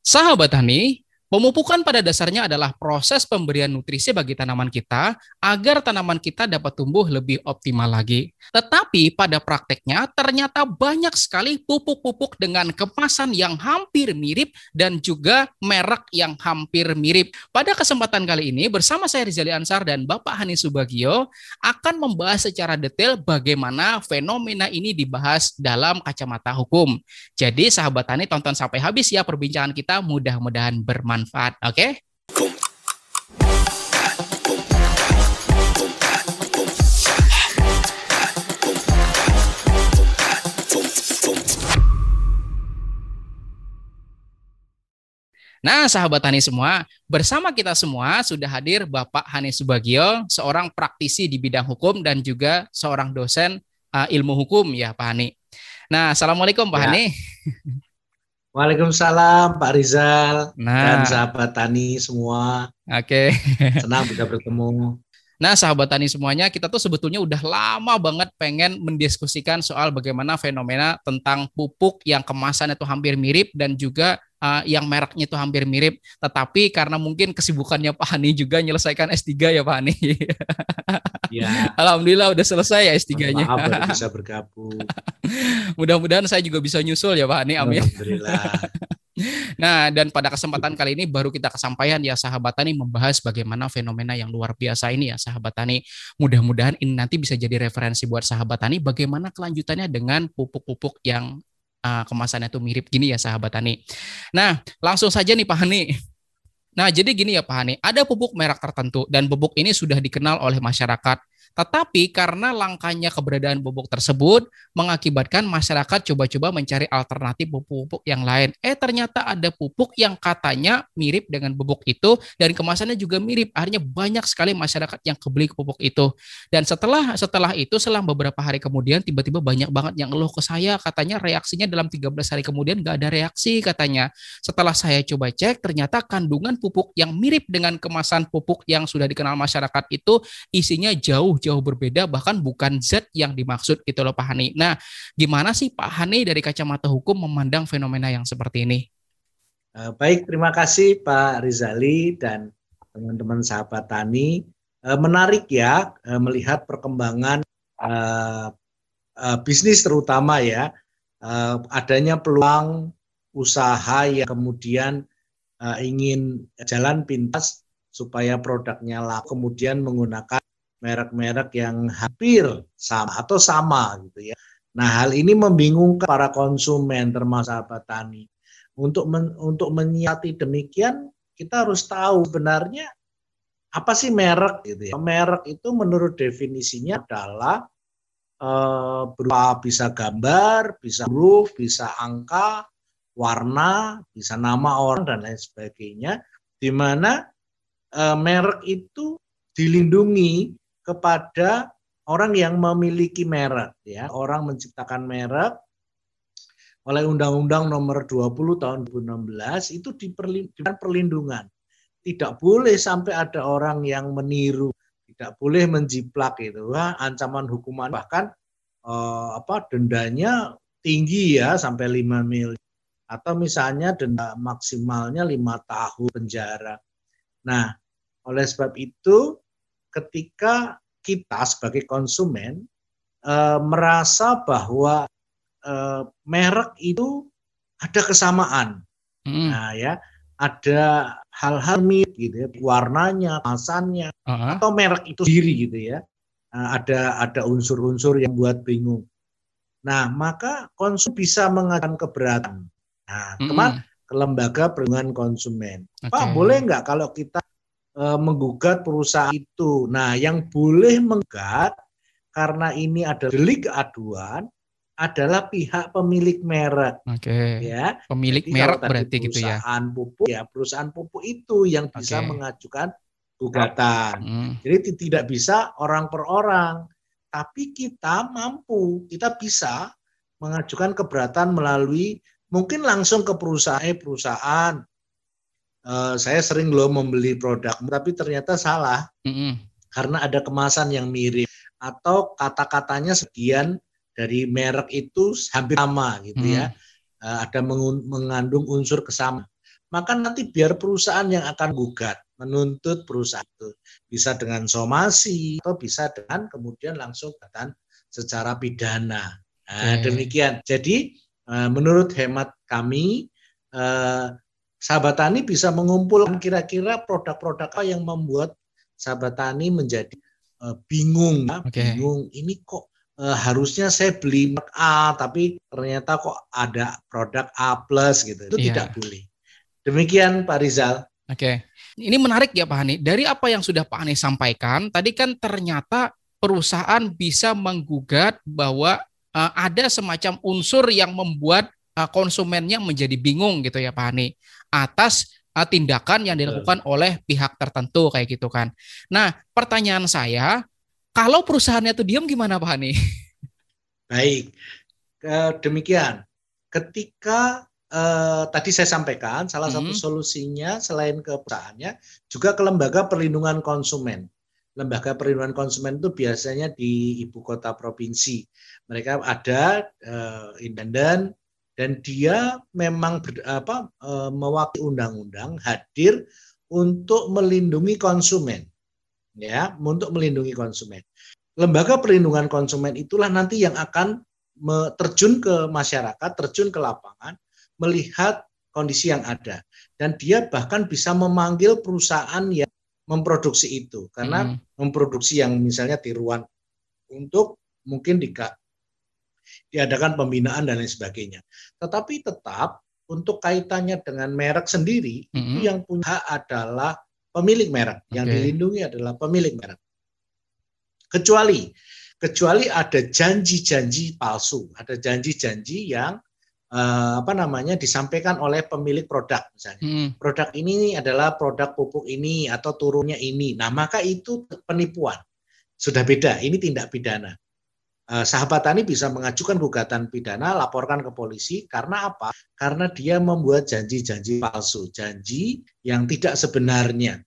Sahabat Tani, pemupukan pada dasarnya adalah proses pemberian nutrisi bagi tanaman kita agar tanaman kita dapat tumbuh lebih optimal lagi. Tetapi pada prakteknya ternyata banyak sekali pupuk-pupuk dengan kemasan yang hampir mirip dan juga merek yang hampir mirip. Pada kesempatan kali ini bersama saya Rizali Ansar dan Bapak Hani Subagio akan membahas secara detail bagaimana fenomena ini dibahas dalam kacamata hukum. Jadi sahabat Tani tonton sampai habis ya perbincangan kita, mudah-mudahan bermanfaat. Oke? Nah, sahabat Tani semua, bersama kita semua sudah hadir Bapak Hani Subagio, seorang praktisi di bidang hukum dan juga seorang dosen ilmu hukum ya Pak Hani. Nah, Assalamualaikum Pak Ya. Hani. Waalaikumsalam Pak Rizal dan Nah, sahabat Tani semua. oke. Senang bisa bertemu. Nah, sahabat Tani semuanya, kita tuh sebetulnya udah lama banget pengen mendiskusikan soal bagaimana fenomena tentang pupuk yang kemasannya itu hampir mirip dan juga yang mereknya itu hampir mirip. Tetapi karena mungkin kesibukannya Pak Hani juga menyelesaikan S3 ya Pak Hani. Ya, Alhamdulillah udah selesai ya mohon S3-nya. maaf baru bisa bergabung. Mudah-mudahan saya juga bisa nyusul ya Pak Hani, amin. Alhamdulillah. Nah, dan pada kesempatan kali ini baru kita kesampaian ya sahabat Tani membahas bagaimana fenomena yang luar biasa ini ya sahabat Tani. Mudah-mudahan ini nanti bisa jadi referensi buat sahabat Tani bagaimana kelanjutannya dengan pupuk-pupuk yang kemasannya itu mirip gini ya sahabat Tani. Nah, langsung saja nih Pak Hani. Nah, jadi gini ya Pak Hani, ada pupuk merek tertentu dan pupuk ini sudah dikenal oleh masyarakat. Tetapi karena langkanya keberadaan pupuk tersebut mengakibatkan masyarakat coba-coba mencari alternatif pupuk-pupuk yang lain. Ternyata ada pupuk yang katanya mirip dengan pupuk itu dan kemasannya juga mirip. Akhirnya banyak sekali masyarakat yang kebeli pupuk itu. Dan setelah itu selang beberapa hari kemudian tiba-tiba banyak banget yang ngeluh ke saya, katanya reaksinya dalam 13 hari kemudian nggak ada reaksi katanya. Setelah saya coba cek, ternyata kandungan pupuk yang mirip dengan kemasan pupuk yang sudah dikenal masyarakat itu isinya jauh berbeda, bahkan bukan zat yang dimaksud gitu loh Pak Hani. Nah, gimana sih Pak Hani dari kacamata hukum memandang fenomena yang seperti ini? Baik, terima kasih Pak Rizali dan teman-teman sahabat Tani. Menarik ya melihat perkembangan bisnis terutama ya. Adanya peluang usaha yang kemudian ingin jalan pintas supaya produknya laku, kemudian menggunakan merek-merek yang hampir sama atau sama gitu ya. Nah, hal ini membingungkan para konsumen termasuk petani. Untuk menyiasati demikian, kita harus tahu sebenarnya apa sih merek gitu ya. Merek itu menurut definisinya adalah berupa bisa gambar, bisa huruf, bisa angka, warna, bisa nama orang dan lain sebagainya, di mana merek itu dilindungi kepada orang yang memiliki merek ya. Orang menciptakan merek oleh Undang-Undang Nomor 20 Tahun 2016 itu diberikan perlindungan. Tidak boleh sampai ada orang yang meniru, tidak boleh menjiplak itu. Wah, ancaman hukuman bahkan dendanya tinggi ya sampai 5 miliar atau misalnya denda maksimalnya 5 tahun penjara. Nah, oleh sebab itu ketika kita sebagai konsumen merasa bahwa merek itu ada kesamaan. Nah ya, ada hal-hal mirip gitu ya, warnanya, kemasannya, atau merek itu sendiri gitu ya. Ada unsur-unsur yang buat bingung. Nah, maka konsumen bisa mengajukan keberatan. Nah, ke lembaga perlindungan konsumen. Pak, boleh nggak kalau kita menggugat perusahaan itu? Nah, yang boleh menggugat karena ini ada delik aduan adalah pihak pemilik merek. Ya. Pemilik jadi merek kalau tadi berarti gitu ya. Perusahaan pupuk itu yang bisa mengajukan gugatan. Jadi tidak bisa orang per orang, tapi kita bisa mengajukan keberatan melalui mungkin langsung ke perusahaan. Saya sering loh membeli produk, tapi ternyata salah karena ada kemasan yang mirip atau kata-katanya sekian dari merek itu hampir sama gitu ya. Ada mengandung unsur kesamaan. maka nanti biar perusahaan yang akan gugat, menuntut perusahaan itu. Bisa dengan somasi atau bisa dengan kemudian langsung gugatan secara pidana. Nah, demikian. Jadi menurut hemat kami, Sahabat Tani bisa mengumpulkan kira-kira produk-produk apa yang membuat Sahabat Tani menjadi bingung. Bingung, ini kok harusnya saya beli merek A, tapi ternyata kok ada produk A plus gitu. Itu tidak boleh. Demikian Pak Rizal. Oke. Ini menarik ya Pak Hani. Dari apa yang sudah Pak Hani sampaikan, tadi kan ternyata perusahaan bisa menggugat bahwa ada semacam unsur yang membuat konsumennya menjadi bingung gitu ya Pak Hani, atas tindakan yang dilakukan oleh pihak tertentu kayak gitu kan. Nah, pertanyaan saya, kalau perusahaannya itu diam gimana Pak Hani? Baik, demikian. Ketika tadi saya sampaikan, salah satu solusinya selain ke perusahaannya, juga ke lembaga perlindungan konsumen. Lembaga perlindungan konsumen itu biasanya di ibu kota provinsi. Mereka ada independen dan dia memang mewakili undang-undang, hadir untuk melindungi konsumen, ya, untuk melindungi konsumen. Lembaga perlindungan konsumen itulah nanti yang akan terjun ke masyarakat, terjun ke lapangan, melihat kondisi yang ada. Dan dia bahkan bisa memanggil perusahaan yang memproduksi itu. Karena memproduksi yang misalnya tiruan untuk mungkin diadakan pembinaan dan lain sebagainya. Tetapi tetap untuk kaitannya dengan merek sendiri, itu yang punya hak adalah pemilik merek. Yang dilindungi adalah pemilik merek. Kecuali ada janji-janji palsu, ada janji-janji yang disampaikan oleh pemilik produk misalnya. Produk ini adalah produk pupuk ini atau turunnya ini. Nah, maka itu penipuan. Sudah beda, ini tindak pidana. Sahabat Tani bisa mengajukan gugatan pidana, laporkan ke polisi. Karena apa? Karena dia membuat janji-janji palsu, janji yang tidak sebenarnya.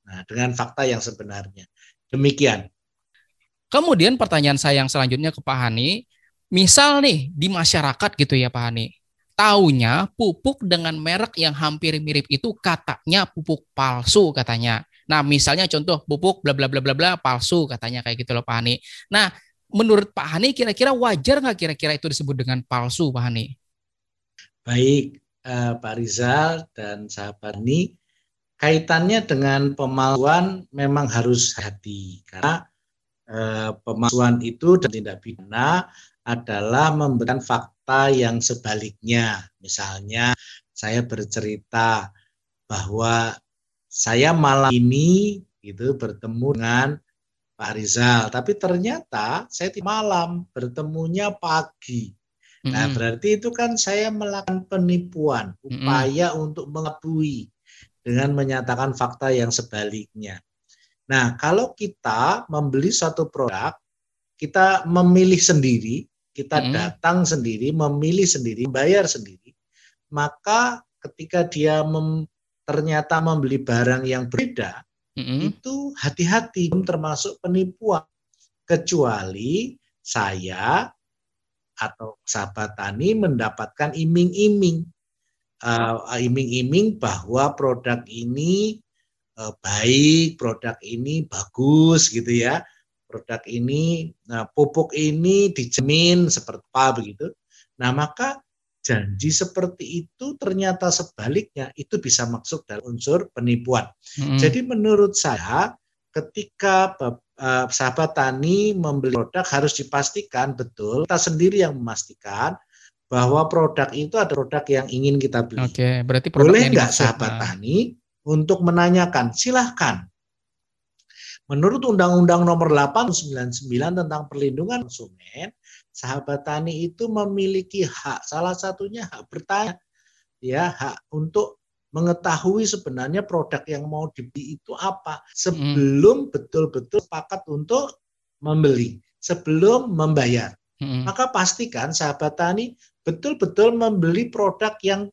Nah, dengan fakta yang sebenarnya. Demikian. Kemudian pertanyaan saya yang selanjutnya ke Pak Hani, misal nih di masyarakat gitu ya Pak Hani, taunya pupuk dengan merek yang hampir mirip itu katanya pupuk palsu katanya. Nah, misalnya contoh pupuk bla bla bla bla bla palsu katanya kayak gitu loh Pak Hani. Nah, menurut Pak Hani kira-kira wajar nggak kira-kira itu disebut dengan palsu Pak Hani? Baik, Pak Rizal dan sahabat ini, kaitannya dengan pemalsuan memang harus hati. Karena pemalsuan itu dan tindak pidana adalah memberikan fakta yang sebaliknya. Misalnya saya bercerita bahwa saya malam ini gitu bertemu dengan Pak Rizal, tapi ternyata saya malam, bertemunya pagi. Nah, berarti itu kan saya melakukan penipuan, upaya untuk mengelabui dengan menyatakan fakta yang sebaliknya. Nah, kalau kita membeli suatu produk, kita memilih sendiri, kita datang sendiri, memilih sendiri, bayar sendiri, maka ketika dia ternyata membeli barang yang berbeda, itu hati-hati, termasuk penipuan. Kecuali saya atau sahabat Tani mendapatkan iming-iming, iming-iming bahwa produk ini baik, produk ini bagus gitu ya, produk ini, pupuk ini dijamin seperti apa begitu. Nah, maka janji seperti itu ternyata sebaliknya itu bisa masuk dalam unsur penipuan. Jadi menurut saya ketika sahabat Tani membeli produk harus dipastikan betul, kita sendiri yang memastikan bahwa produk itu ada produk yang ingin kita beli. Oke, berarti produk boleh yang nggak dimaksud, sahabat Tani untuk menanyakan? Silahkan. Menurut Undang-Undang Nomor 8 Tahun 99 tentang perlindungan konsumen, sahabat Tani itu memiliki hak, salah satunya hak bertanya, ya, hak untuk mengetahui sebenarnya produk yang mau dibeli itu apa sebelum betul-betul sepakat untuk membeli, sebelum membayar. Maka pastikan sahabat Tani betul-betul membeli produk yang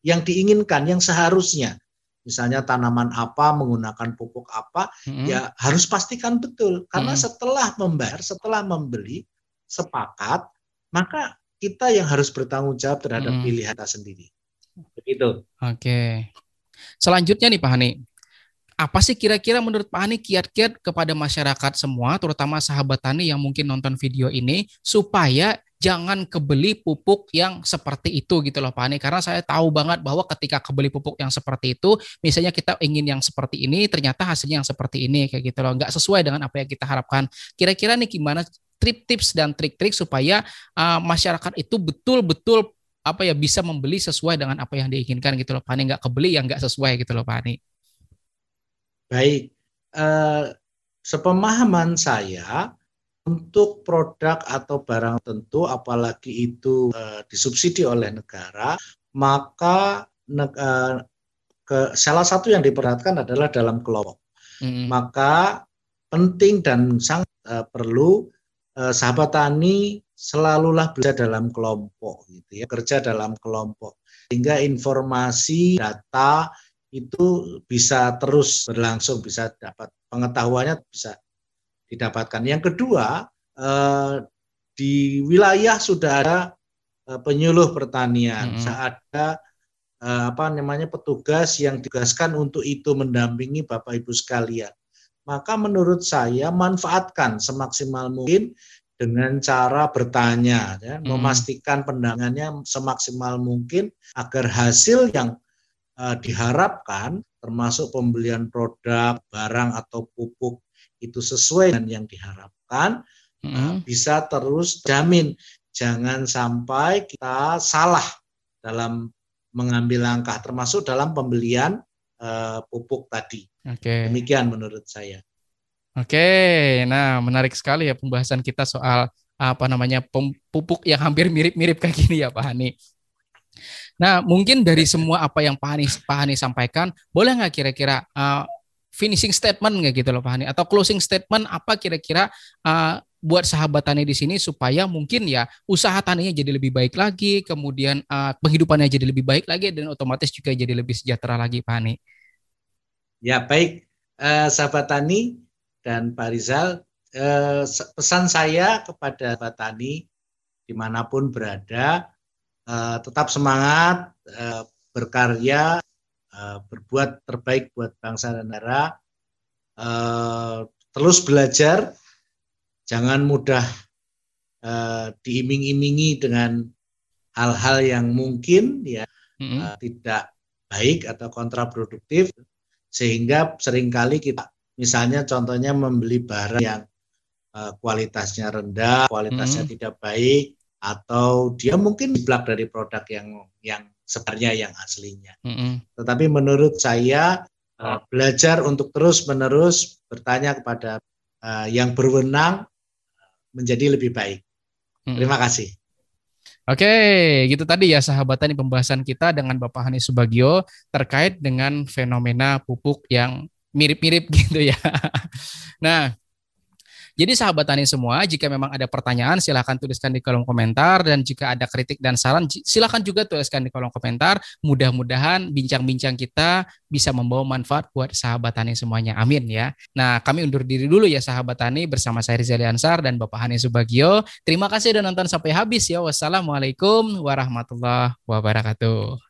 diinginkan, yang seharusnya. Misalnya tanaman apa, menggunakan pupuk apa, ya harus pastikan betul. Karena setelah membayar, setelah membeli, sepakat, maka kita yang harus bertanggung jawab terhadap pilihan kita sendiri. Itu. Oke. Selanjutnya nih Pak Hani, apa sih kira-kira menurut Pak Hani kiat-kiat kepada masyarakat semua, terutama sahabat tani yang mungkin nonton video ini, supaya jangan kebeli pupuk yang seperti itu gitu loh Pak Hani. Karena saya tahu banget bahwa ketika kebeli pupuk yang seperti itu, misalnya kita ingin yang seperti ini, ternyata hasilnya yang seperti ini kayak gitu loh, nggak sesuai dengan apa yang kita harapkan. Kira-kira nih gimana tips dan trik-trik supaya masyarakat itu betul-betul apa ya bisa membeli sesuai dengan apa yang diinginkan gitu loh Pak Hani, nggak kebeli yang nggak sesuai gitu loh Pak Hani. Baik, eh, sepemahaman saya untuk produk atau barang tentu, apalagi itu disubsidi oleh negara, maka salah satu yang diperhatikan adalah dalam kelompok. Maka penting dan sangat perlu sahabat tani selalulah bekerja dalam kelompok, gitu ya, kerja dalam kelompok, sehingga informasi, data itu bisa terus berlangsung, bisa dapat pengetahuannya bisa didapatkan. Yang kedua, di wilayah sudah ada penyuluh pertanian, ada petugas yang ditugaskan untuk itu mendampingi Bapak Ibu sekalian. Maka menurut saya manfaatkan semaksimal mungkin dengan cara bertanya, ya, memastikan pendangannya semaksimal mungkin agar hasil yang diharapkan, termasuk pembelian produk, barang atau pupuk itu sesuai dengan yang diharapkan, bisa terus jamin. Jangan sampai kita salah dalam mengambil langkah, termasuk dalam pembelian pupuk tadi. Demikian menurut saya. Oke, nah menarik sekali ya pembahasan kita soal pupuk yang hampir mirip-mirip kayak gini ya Pak Hani. Nah mungkin dari semua apa yang Pak Hani sampaikan, boleh nggak kira-kira finishing statement nggak gitu loh Pak Hani, atau closing statement apa kira-kira buat sahabat tani di sini supaya mungkin ya usaha taninya jadi lebih baik lagi, kemudian penghidupannya jadi lebih baik lagi, dan otomatis juga jadi lebih sejahtera lagi Pak Hani. Ya baik, sahabat tani dan Pak Rizal, pesan saya kepada sahabat tani dimanapun berada, tetap semangat, berkarya, berbuat terbaik buat bangsa dan negara, terus belajar, jangan mudah diiming-imingi dengan hal-hal yang mungkin ya tidak baik atau kontraproduktif, sehingga seringkali kita misalnya contohnya membeli barang yang kualitasnya rendah, kualitasnya tidak baik, atau dia mungkin jiplak dari produk yang sebenarnya yang aslinya. Tetapi menurut saya belajar untuk terus-menerus bertanya kepada yang berwenang menjadi lebih baik. Terima kasih. Oke, gitu tadi ya sahabat tani pembahasan kita dengan Bapak Hani Subagio terkait dengan fenomena pupuk yang mirip-mirip gitu ya. Nah, jadi sahabat tani semua, jika memang ada pertanyaan silahkan tuliskan di kolom komentar, dan jika ada kritik dan saran silahkan juga tuliskan di kolom komentar. Mudah-mudahan bincang-bincang kita bisa membawa manfaat buat sahabat tani semuanya. Amin ya. Nah, kami undur diri dulu ya sahabat tani, bersama saya Rizal Ansar dan Bapak Hani Subagio. Terima kasih sudah nonton sampai habis ya. Wassalamualaikum warahmatullahi wabarakatuh.